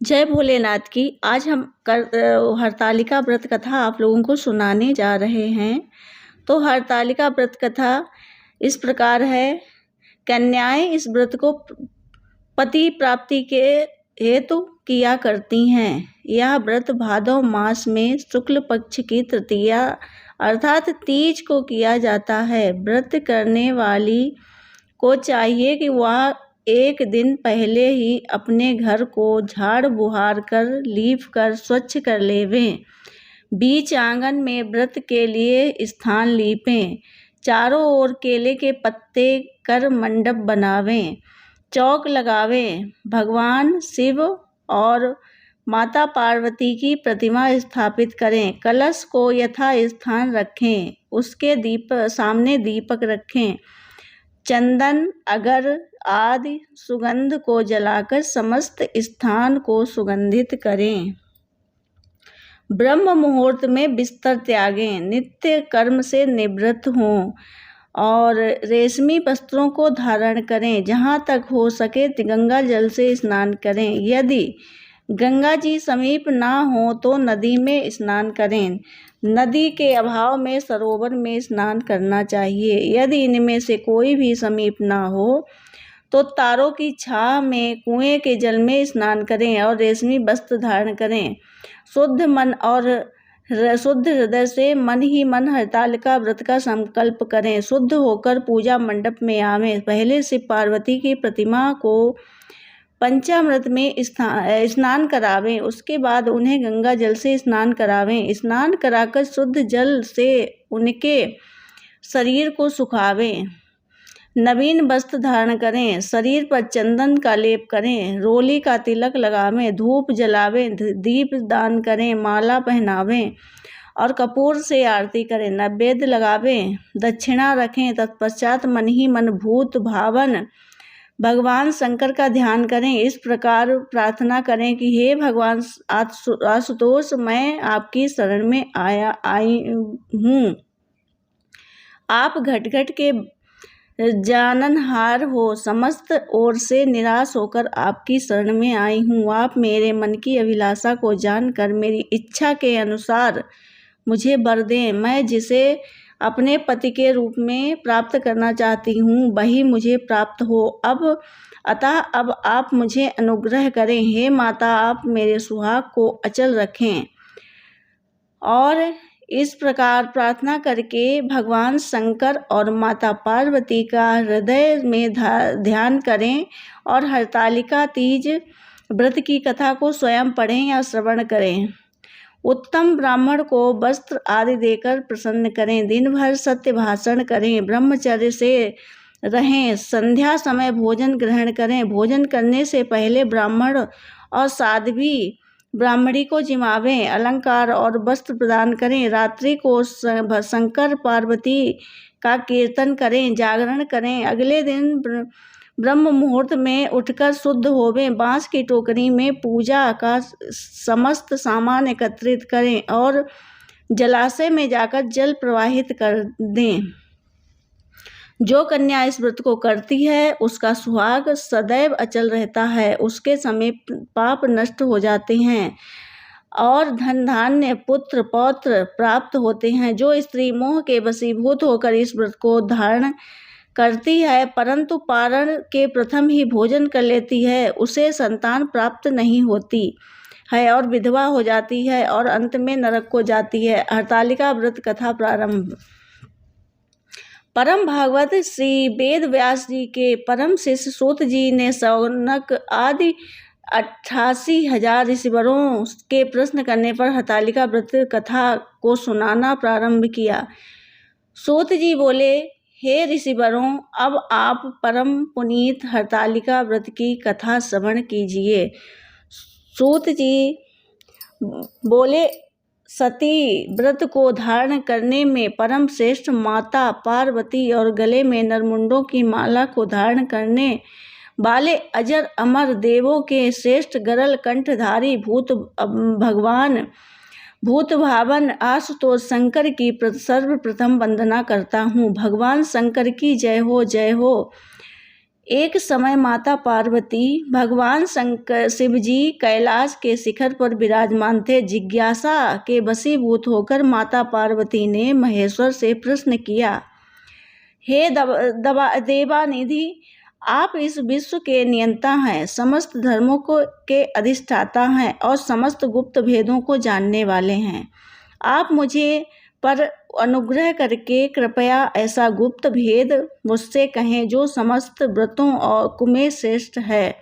जय भोलेनाथ की। आज हम हरतालिका व्रत कथा आप लोगों को सुनाने जा रहे हैं। तो हरतालिका व्रत कथा इस प्रकार है। कन्याएं इस व्रत को पति प्राप्ति के हेतु किया करती हैं। यह व्रत भादव मास में शुक्ल पक्ष की तृतीया अर्थात तीज को किया जाता है। व्रत करने वाली को चाहिए कि वह एक दिन पहले ही अपने घर को झाड़ बुहार कर लीप कर स्वच्छ कर लेवें। बीच आंगन में व्रत के लिए स्थान लीपें। चारों ओर केले के पत्ते कर मंडप बनावें। चौक लगावें। भगवान शिव और माता पार्वती की प्रतिमा स्थापित करें। कलश को यथा स्थान रखें। उसके सामने दीपक रखें। चंदन अगर आदि सुगंध को जलाकर समस्त स्थान को सुगंधित करें। ब्रह्म मुहूर्त में बिस्तर त्यागें। नित्य कर्म से निवृत्त हों और रेशमी वस्त्रों को धारण करें। जहाँ तक हो सके गंगा जल से स्नान करें। यदि गंगा जी समीप ना हो तो नदी में स्नान करें। नदी के अभाव में सरोवर में स्नान करना चाहिए। यदि इनमें से कोई भी समीप ना हो तो तारों की छाह में कुएं के जल में स्नान करें और रेशमी वस्त्र धारण करें। शुद्ध मन और शुद्ध हृदय से मन ही मन हरतालिका व्रत का संकल्प करें। शुद्ध होकर पूजा मंडप में आवें। पहले शिव पार्वती की प्रतिमा को पंचामृत में स्नान करावें। उसके बाद उन्हें गंगा जल से स्नान करावें। स्नान कराकर शुद्ध जल से उनके शरीर को सुखावें। नवीन वस्त्र धारण करें। शरीर पर चंदन का लेप करें। रोली का तिलक लगावें। धूप जलावें। दीप दान करें। माला पहनावें और कपूर से आरती करें। नैवेद्य लगावें। दक्षिणा रखें। तत्पश्चात मन ही मन भूत भावन भगवान शंकर का ध्यान करें। इस प्रकार प्रार्थना करें कि हे भगवान आशुतोष, मैं आपकी शरण में आई हूँ। आप घट घट के जाननहार हो। समस्त ओर से निराश होकर आपकी शरण में आई हूँ। आप मेरे मन की अभिलाषा को जानकर मेरी इच्छा के अनुसार मुझे वर दें। मैं जिसे अपने पति के रूप में प्राप्त करना चाहती हूँ वही मुझे प्राप्त हो। अब आप मुझे अनुग्रह करें। हे माता, आप मेरे सुहाग को अचल रखें। और इस प्रकार प्रार्थना करके भगवान शंकर और माता पार्वती का हृदय में ध्यान करें और हरतालिका तीज व्रत की कथा को स्वयं पढ़ें या श्रवण करें। उत्तम ब्राह्मण को वस्त्र आदि देकर प्रसन्न करें। दिन भर सत्य भाषण करें। ब्रह्मचर्य से रहें। संध्या समय भोजन ग्रहण करें। भोजन करने से पहले ब्राह्मण और साध्वी ब्राह्मणी को जिमावें। अलंकार और वस्त्र प्रदान करें। रात्रि को शंकर पार्वती का कीर्तन करें। जागरण करें। अगले दिन ब्रह्म मुहूर्त में उठकर शुद्ध होवें। बांस की टोकरी में पूजा का समस्त सामान एकत्रित करें और जलाशय में जाकर जल प्रवाहित कर दें। जो कन्या इस व्रत को करती है उसका सुहाग सदैव अचल रहता है। उसके समीप पाप नष्ट हो जाते हैं और धन धान्य पुत्र पौत्र प्राप्त होते हैं। जो स्त्री मोह के वशीभूत होकर इस व्रत को धारण करती है परंतु पारण के प्रथम ही भोजन कर लेती है उसे संतान प्राप्त नहीं होती है और विधवा हो जाती है और अंत में नरक को जाती है। हरतालिका व्रत कथा प्रारंभ। परम भागवत श्री वेद व्यास जी के परम शिष्य सूत जी ने शौनक आदि 88,000 ऋषिवरों के प्रश्न करने पर हरतालिका व्रत कथा को सुनाना प्रारंभ किया। सूत जी बोले, हे ऋषिवरों, अब आप परम पुनीत हरतालिका व्रत की कथा श्रवण कीजिए। सूत जी बोले, सती व्रत को धारण करने में परम श्रेष्ठ माता पार्वती और गले में नरमुंडों की माला को धारण करने वाले अजर अमर देवों के श्रेष्ठ गरल कंठधारी भूत भावन आशुतोष शंकर की सर्वप्रथम वंदना करता हूँ। भगवान शंकर की जय हो, जय हो। एक समय माता पार्वती, भगवान शंकर, शिव जी कैलाश के शिखर पर विराजमान थे। जिज्ञासा के वशीभूत होकर माता पार्वती ने महेश्वर से प्रश्न किया, हे देवानिधि, आप इस विश्व के नियंता हैं, समस्त धर्मों के अधिष्ठाता हैं और समस्त गुप्त भेदों को जानने वाले हैं। आप मुझे पर अनुग्रह करके कृपया ऐसा गुप्त भेद मुझसे कहें जो समस्त व्रतों और में श्रेष्ठ है,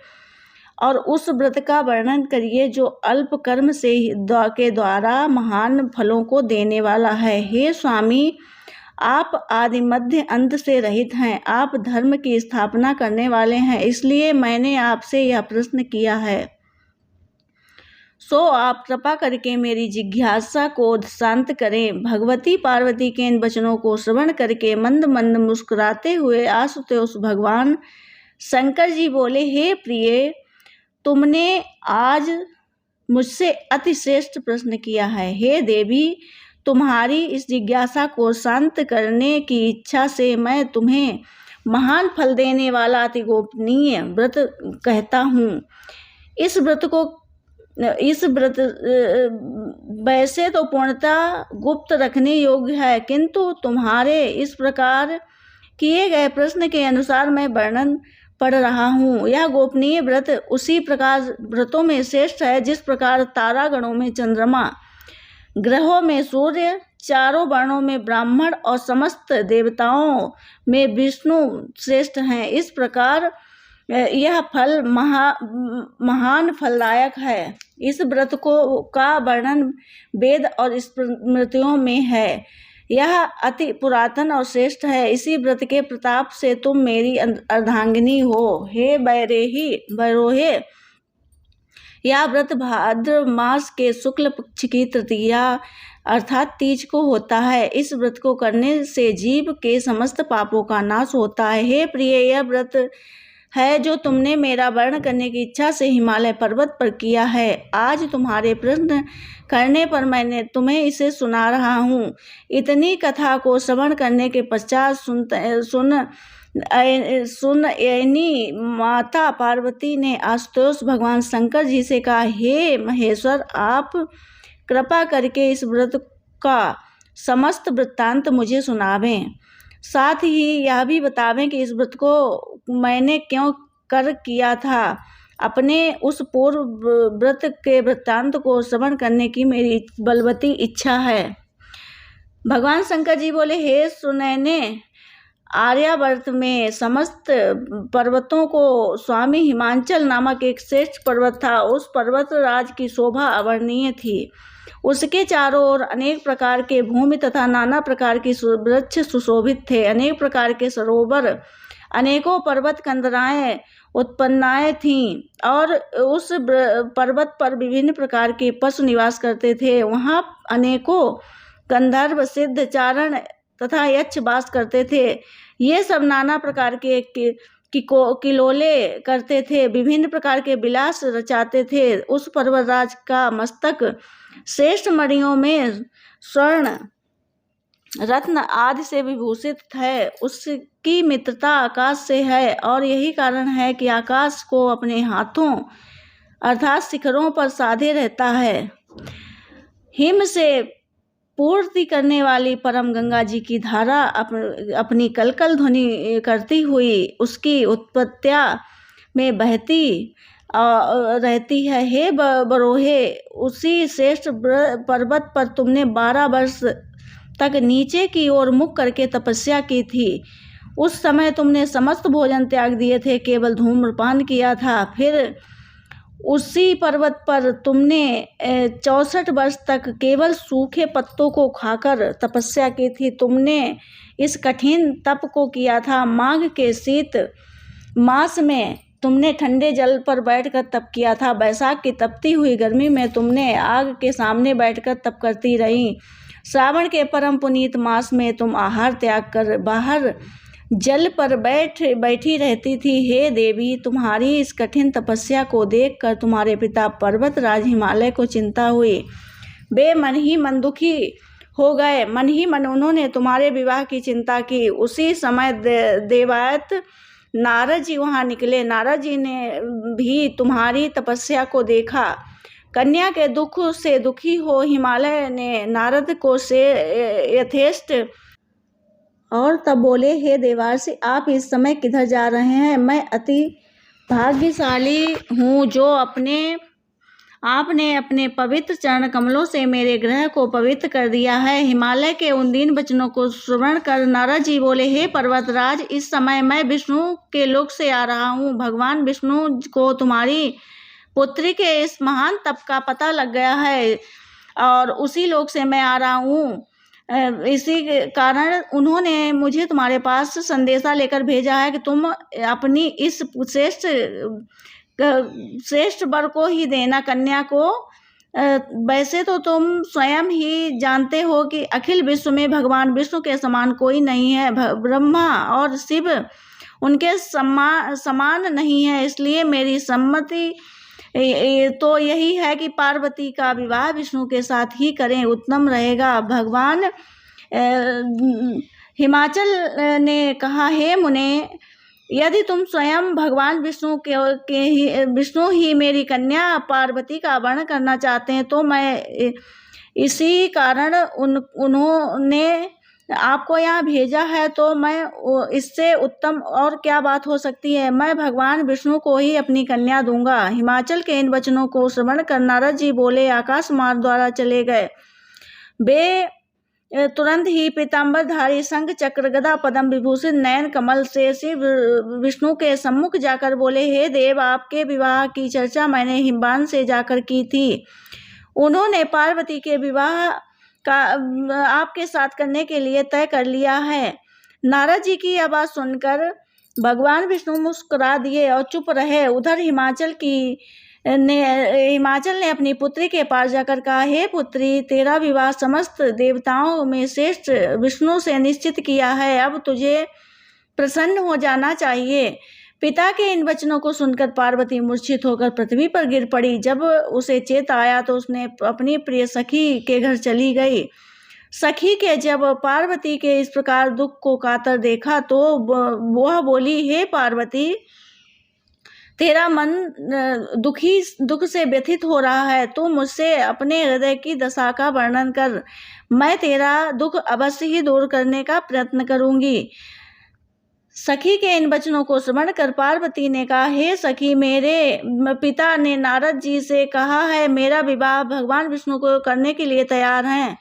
और उस व्रत का वर्णन करिए जो अल्प कर्म से के द्वारा महान फलों को देने वाला है। हे स्वामी, आप आदि मध्य अंत से रहित हैं, आप धर्म की स्थापना करने वाले हैं, इसलिए मैंने आपसे यह प्रश्न किया है। सो आप कृपा करके मेरी जिज्ञासा को शांत करें। भगवती पार्वती के इन वचनों को श्रवण करके मंद मंद मुस्कुराते हुए आशुतोष भगवान शंकर जी बोले, हे प्रिय, तुमने आज मुझसे अति श्रेष्ठ प्रश्न किया है। हे देवी, तुम्हारी इस जिज्ञासा को शांत करने की इच्छा से मैं तुम्हें महान फल देने वाला अति गोपनीय व्रत कहता हूँ। इस व्रत वैसे तो पूर्णतः गुप्त रखने योग्य है, किंतु तुम्हारे इस प्रकार किए गए प्रश्न के अनुसार मैं वर्णन पढ़ रहा हूँ। यह गोपनीय व्रत उसी प्रकार व्रतों में श्रेष्ठ है जिस प्रकार तारागणों में चंद्रमा, ग्रहों में सूर्य, चारों वर्णों में ब्राह्मण और समस्त देवताओं में विष्णु श्रेष्ठ हैं। इस प्रकार यह फल महान फलदायक है। इस व्रत का वर्णन वेद और स्मृतियों में है। यह अति पुरातन और श्रेष्ठ है। इसी व्रत के प्रताप से तुम मेरी अर्धांगिनी हो। हे बरोहे, यह व्रत भाद्र मास के शुक्ल पक्ष की तृतीया अर्थात तीज को होता है। इस व्रत को करने से जीव के समस्त पापों का नाश होता है। हे प्रिय, यह व्रत है जो तुमने मेरा वर्ण करने की इच्छा से हिमालय पर्वत पर किया है। आज तुम्हारे प्रश्न करने पर मैंने तुम्हें इसे सुना रहा हूँ। इतनी कथा को श्रवण करने के पश्चात सुनयनी माता पार्वती ने आशुतोष भगवान शंकर जी से कहा, हे महेश्वर, आप कृपा करके इस व्रत का समस्त वृत्तांत मुझे सुनावें, साथ ही यह भी बतावें कि इस व्रत को मैंने क्यों कर किया था। अपने उस पूर्व व्रत के वृत्तांत को श्रवण करने की मेरी बलवती इच्छा है। भगवान शंकर जी बोले, हे सुनैने, आर्यावर्त में समस्त पर्वतों को स्वामी हिमांचल नामक एक श्रेष्ठ पर्वत था। उस पर्वत राज की शोभा अवर्णनीय थी। उसके चारों ओर अनेक प्रकार के भूमि तथा नाना प्रकार की वृक्ष सुशोभित थे। अनेक प्रकार के सरोवर, अनेकों पर्वत कंदराएं उत्पन्नाएं थीं और उस पर्वत पर विभिन्न प्रकार के पशु निवास करते थे। वहाँ अनेकों गंधर्व, सिद्ध, चारण तथा यक्ष वास करते थे। ये सब नाना प्रकार के किलोले करते थे, विभिन्न प्रकार के विलास रचाते थे। उस पर्वतराज का मस्तक श्रेष्ठ मणियों में स्वर्ण, रत्न आदि से विभूषित है। उसकी मित्रता आकाश से है और यही कारण है कि आकाश को अपने हाथों अर्थात शिखरों पर साधे रहता है। हिम से पूर्ति करने वाली परम गंगा जी की धारा अपनी कलकल ध्वनि करती हुई उसकी उत्पत्तिया में बहती रहती है। हे बरोहे, उसी श्रेष्ठ पर्वत पर तुमने 12 वर्ष तक नीचे की ओर मुख करके तपस्या की थी। उस समय तुमने समस्त भोजन त्याग दिए थे, केवल धूम्रपान किया था। फिर उसी पर्वत पर तुमने 64 वर्ष तक केवल सूखे पत्तों को खाकर तपस्या की थी। तुमने इस कठिन तप को किया था। माघ के शीत मास में तुमने ठंडे जल पर बैठकर तप किया था। बैसाख की तपती हुई गर्मी में तुमने आग के सामने बैठकर तप करती रही। श्रावण के परम पुनीत मास में तुम आहार त्याग कर बाहर जल पर बैठी रहती थी। हे देवी, तुम्हारी इस कठिन तपस्या को देखकर तुम्हारे पिता पर्वतराज हिमालय को चिंता हुई। वे मन ही मन दुखी हो गए। मन ही मन उन्होंने तुम्हारे विवाह की चिंता की। उसी समय देवायत नारद जी वहाँ निकले। नारद जी ने भी तुम्हारी तपस्या को देखा। कन्या के दुख से दुखी हो हिमालय ने नारद को से यथेष्ट और तब बोले, हे देवार्षि, आप इस समय किधर जा रहे हैं? मैं अति भाग्यशाली हूँ जो आपने अपने पवित्र चरण कमलों से मेरे ग्रह को पवित्र कर दिया है। हिमालय के उन दीन वचनों को श्रवण कर नारद जी बोले, हे पर्वतराज, इस समय मैं विष्णु के लोक से आ रहा हूँ। भगवान विष्णु को तुम्हारी पुत्री के इस महान तप का पता लग गया है और उसी लोक से मैं आ रहा हूँ। इसी कारण उन्होंने मुझे तुम्हारे पास संदेशा लेकर भेजा है कि तुम अपनी इस श्रेष्ठ वर को ही देना, कन्या को। वैसे तो तुम स्वयं ही जानते हो कि अखिल विश्व में भगवान विष्णु के समान कोई नहीं है। ब्रह्मा और शिव उनके समान नहीं है। इसलिए मेरी सम्मति तो यही है कि पार्वती का विवाह विष्णु के साथ ही करें, उत्तम रहेगा। भगवान हिमाचल ने कहा, हे मुने, यदि तुम स्वयं भगवान विष्णु ही मेरी कन्या पार्वती का वर्ण करना चाहते हैं तो मैं इसी कारण उन्होंने आपको यहाँ भेजा है, तो मैं इससे उत्तम और क्या बात हो सकती है। मैं भगवान विष्णु को ही अपनी कन्या दूंगा। हिमाचल के इन वचनों को श्रवण कर नारद जी बोले आकाश मार्ग द्वारा चले गए। वे तुरंत ही पीताम्बरधारी शंख चक्र गदा पद्म विभूषित नयन कमल से श्री विष्णु के सम्मुख जाकर बोले, हे देव, आपके विवाह की चर्चा मैंने हिमवान से जाकर की थी। उन्होंने पार्वती के विवाह का आपके साथ करने के लिए तय कर लिया है। नारद जी की आवाज सुनकर भगवान विष्णु मुस्कुरा दिए और चुप रहे। उधर हिमाचल ने अपनी पुत्री के पास जाकर कहा, हे पुत्री, तेरा विवाह समस्त देवताओं में श्रेष्ठ विष्णु से निश्चित किया है। अब तुझे प्रसन्न हो जाना चाहिए। पिता के इन वचनों को सुनकर पार्वती मूर्छित होकर पृथ्वी पर गिर पड़ी। जब उसे चेत आया तो उसने अपनी प्रिय सखी के घर चली गई। सखी के जब पार्वती के इस प्रकार दुख को कातर देखा तो वह बोली, हे पार्वती, तेरा मन दुख से व्यथित हो रहा है। तू मुझसे अपने हृदय की दशा का वर्णन कर, मैं तेरा दुख अवश्य ही दूर करने का प्रयत्न करूंगी। सखी के इन वचनों को श्रवण कर पार्वती ने कहा, हे सखी, मेरे पिता ने नारद जी से कहा है, मेरा विवाह भगवान विष्णु को करने के लिए तैयार हैं।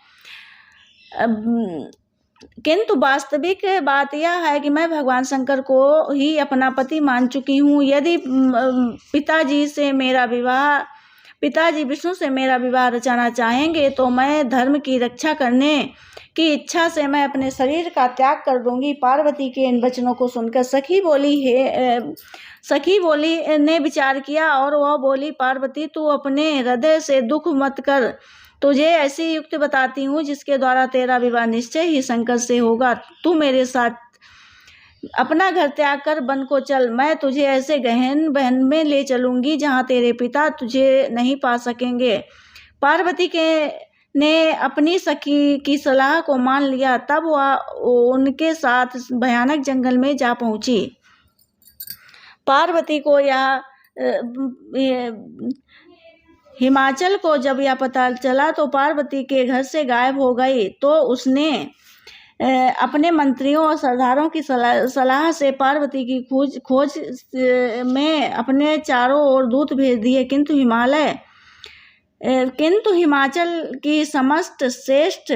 किंतु वास्तविक बात यह है कि मैं भगवान शंकर को ही अपना पति मान चुकी हूँ। यदि पिताजी विष्णु से मेरा विवाह रचाना चाहेंगे तो मैं धर्म की रक्षा करने की इच्छा से मैं अपने शरीर का त्याग कर दूंगी। पार्वती के इन वचनों को सुनकर सखी बोली ने विचार किया और वह बोली, पार्वती, तू अपने हृदय से दुख मत कर। तुझे ऐसी युक्ति बताती हूँ जिसके द्वारा तेरा विवाह निश्चय ही शंकर से होगा। तू मेरे साथ अपना घर त्याग कर वन को चल। मैं तुझे ऐसे गहन वन में ले चलूंगी जहाँ तेरे पिता तुझे नहीं पा सकेंगे। पार्वती ने अपनी सखी की सलाह को मान लिया। तब वह उनके साथ भयानक जंगल में जा पहुंची। पार्वती को हिमाचल को जब यह पता चला तो पार्वती के घर से गायब हो गई। तो उसने अपने मंत्रियों और सरदारों की सलाह से पार्वती की खोज में अपने चारों ओर दूत भेज दिए, किंतु हिमाचल की समस्त श्रेष्ठ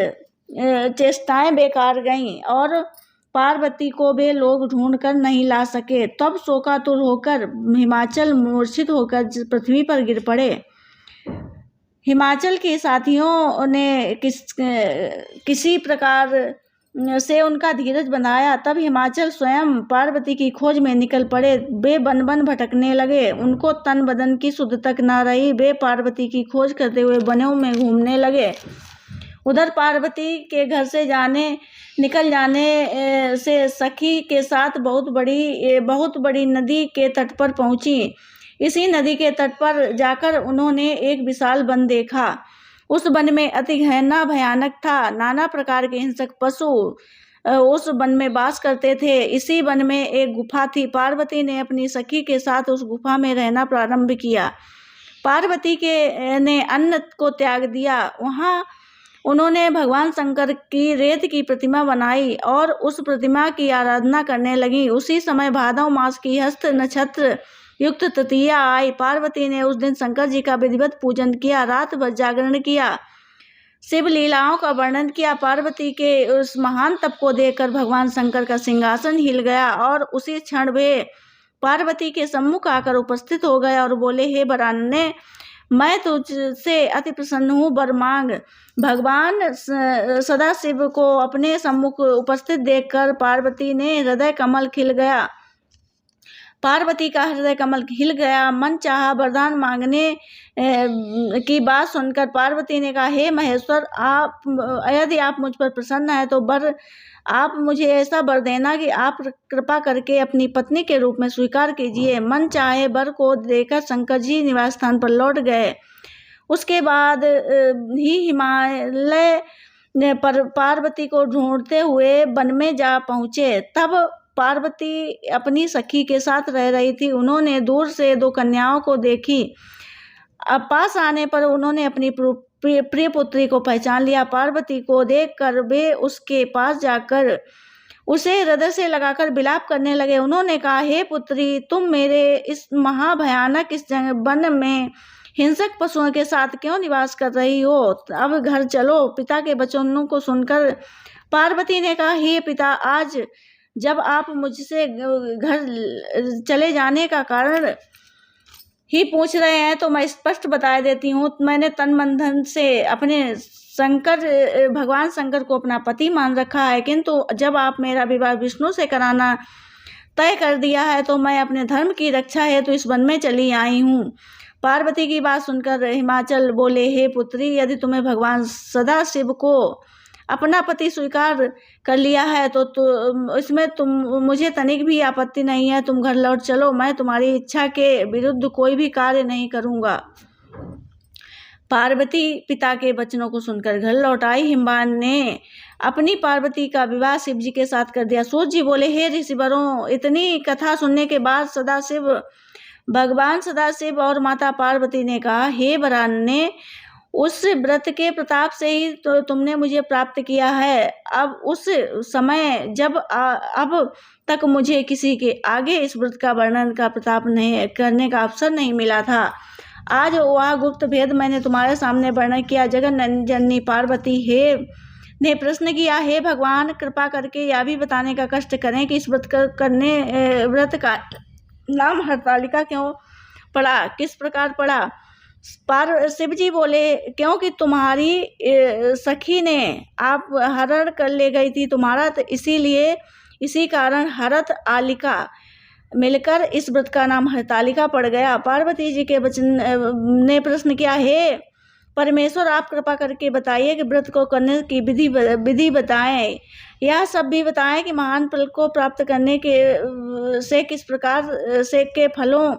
चेष्टाएं बेकार गईं और पार्वती को वे लोग ढूंढ कर नहीं ला सके। तब शोकातुर होकर हिमाचल मूर्छित होकर पृथ्वी पर गिर पड़े। हिमाचल के साथियों ने किसी प्रकार से उनका धीरज बनाया। तब हिमाचल स्वयं पार्वती की खोज में निकल पड़े। वे वन भटकने लगे। उनको तन बदन की शुद्ध तक न रही। वे पार्वती की खोज करते हुए वनों में घूमने लगे। उधर पार्वती के घर से निकल जाने से सखी के साथ बहुत बड़ी नदी के तट पर पहुंची। इसी नदी के तट पर जाकर उन्होंने एक विशाल वन देखा। उस वन में अति घना भयानक था। नाना प्रकार के हिंसक पशु उस वन में वास करते थे। इसी वन में एक गुफा थी। पार्वती ने अपनी सखी के साथ उस गुफा में रहना प्रारंभ किया। पार्वती ने अन्न को त्याग दिया। वहाँ उन्होंने भगवान शंकर की रेत की प्रतिमा बनाई और उस प्रतिमा की आराधना करने लगी। उसी समय भादव मास की हस्त नक्षत्र युक्त तृतीया आई। पार्वती ने उस दिन शंकर जी का विधिवत पूजन किया, रात भर जागरण किया, शिव लीलाओं का वर्णन किया। पार्वती के उस महान तप को देखकर भगवान शंकर का सिंहासन हिल गया और उसी क्षण वे पार्वती के सम्मुख आकर उपस्थित हो गए और बोले, हे वरान्य, मैं तुझसे अति प्रसन्न हूँ, वर मांग। भगवान सदाशिव को अपने सम्मुख उपस्थित देखकर पार्वती ने हृदय कमल खिल गया। पार्वती का हृदय कमल हिल गया। मन चाहा वरदान मांगने की बात सुनकर पार्वती ने कहा, हे महेश्वर, यदि आप मुझ पर प्रसन्न हैं तो आप मुझे ऐसा वर देना कि आप कृपा करके अपनी पत्नी के रूप में स्वीकार कीजिए। मन चाहे वर को देकर शंकर जी निवास स्थान पर लौट गए। उसके बाद ही हिमालय पर पार्वती को ढूंढते हुए वन में जा पहुँचे। तब पार्वती अपनी सखी के साथ रह रही थी। उन्होंने दूर से 2 कन्याओं को देखी। अब पास आने पर उन्होंने अपनी प्रिय पुत्री को पहचान लिया। पार्वती को देखकर वे उसके पास जाकर उसे हृदय से लगाकर विलाप करने लगे। उन्होंने कहा, हे पुत्री, तुम मेरे इस महाभयानक इस वन में हिंसक पशुओं के साथ क्यों निवास कर रही हो? अब घर चलो। पिता के वचनों को सुनकर पार्वती ने कहा, हे पिता, आज जब आप मुझसे घर चले जाने का कारण ही पूछ रहे हैं तो मैं स्पष्ट बता देती हूँ। मैंने तन मन धन से अपने भगवान शंकर को अपना पति मान रखा है, किंतु जब आप मेरा विवाह विष्णु से कराना तय कर दिया है तो मैं अपने धर्म की रक्षा हेतु इस वन में चली आई हूँ। पार्वती की बात सुनकर हिमाचल बोले, हे पुत्री, यदि तुम्हें भगवान सदाशिव को अपना पति स्वीकार कर लिया है तो इसमें मुझे तनिक भी आपत्ति नहीं है। तुम घर लौट चलो। मैं तुम्हारी इच्छा के विरुद्ध कोई भी कार्य नहीं करूँगा। पार्वती पिता के वचनों को सुनकर घर लौट आई। हिमवान ने अपनी पार्वती का विवाह शिव जी के साथ कर दिया। सूत जी बोले, हे ऋषिवरों, इतनी कथा सुनने के बाद भगवान सदाशिव और माता पार्वती ने कहा, हे वरान्य, उस व्रत के प्रताप से ही तो तुमने मुझे प्राप्त किया है। अब उस समय जब अब तक मुझे किसी के आगे इस व्रत का वर्णन का प्रताप नहीं करने का अवसर नहीं मिला था। आज वह गुप्त भेद मैंने तुम्हारे सामने वर्णन किया। जगन जननी पार्वती ने प्रश्न किया, हे भगवान, कृपा करके यह भी बताने का कष्ट करें कि इस व्रत का नाम हरतालिका क्यों पड़ा, किस प्रकार पड़ा? शिव जी बोले, क्योंकि तुम्हारी सखी ने आप हरण कर ले गई थी तुम्हारा, तो इसीलिए इसी कारण हरत आलिका मिलकर इस व्रत का नाम हरतालिका पड़ गया। पार्वती जी के वचन ने प्रश्न किया, हे परमेश्वर, आप कृपा करके बताइए कि व्रत को करने की विधि बताएं। यह सब भी बताएं कि महान फल को प्राप्त करने से किस प्रकार से के फलों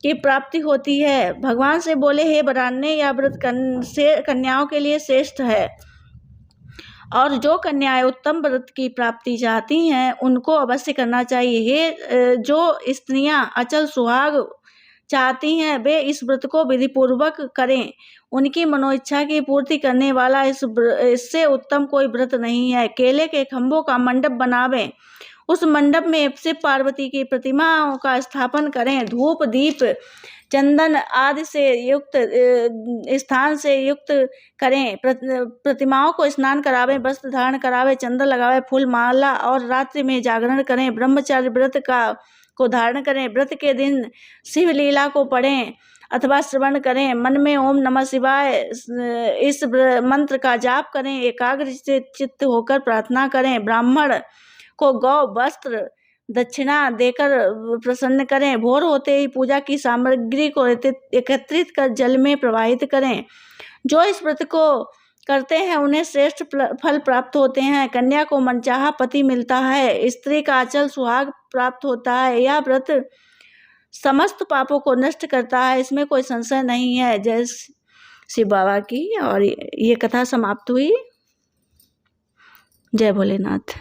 की प्राप्ति होती है। भगवान से बोले, हे वरान्य, यह व्रत कन्याओं के लिए श्रेष्ठ है और जो कन्याएं उत्तम व्रत की प्राप्ति चाहती हैं उनको अवश्य करना चाहिए। हे जो स्त्रियां अचल सुहाग चाहती हैं वे इस व्रत को विधिपूर्वक करें। उनकी मनोइच्छा की पूर्ति करने वाला इससे उत्तम कोई व्रत नहीं है। केले के खंभों का मंडप बनावें, उस मंडप में शिव पार्वती की प्रतिमाओं का स्थापन करें। धूप दीप चंदन आदि से युक्त स्थान से युक्त करें। प्रतिमाओं को स्नान करावें, वस्त्र धारण करावें, चंदन लगावें, फूल माला और रात्रि में जागरण करें। ब्रह्मचार्य व्रत को धारण करें। व्रत के दिन शिव लीला को पढ़ें अथवा श्रवण करें। मन में ओम नमः शिवाय इस मंत्र का जाप करें। एकाग्र चित्त होकर प्रार्थना करें। ब्राह्मण को गौ वस्त्र दक्षिणा देकर प्रसन्न करें। भोर होते ही पूजा की सामग्री को एकत्रित कर जल में प्रवाहित करें। जो इस व्रत को करते हैं उन्हें श्रेष्ठ फल प्राप्त होते हैं। कन्या को मनचाहा पति मिलता है। स्त्री का अचल सुहाग प्राप्त होता है। यह व्रत समस्त पापों को नष्ट करता है, इसमें कोई संशय नहीं है। जय शिव बाबा की। और ये कथा समाप्त हुई। जय भोलेनाथ।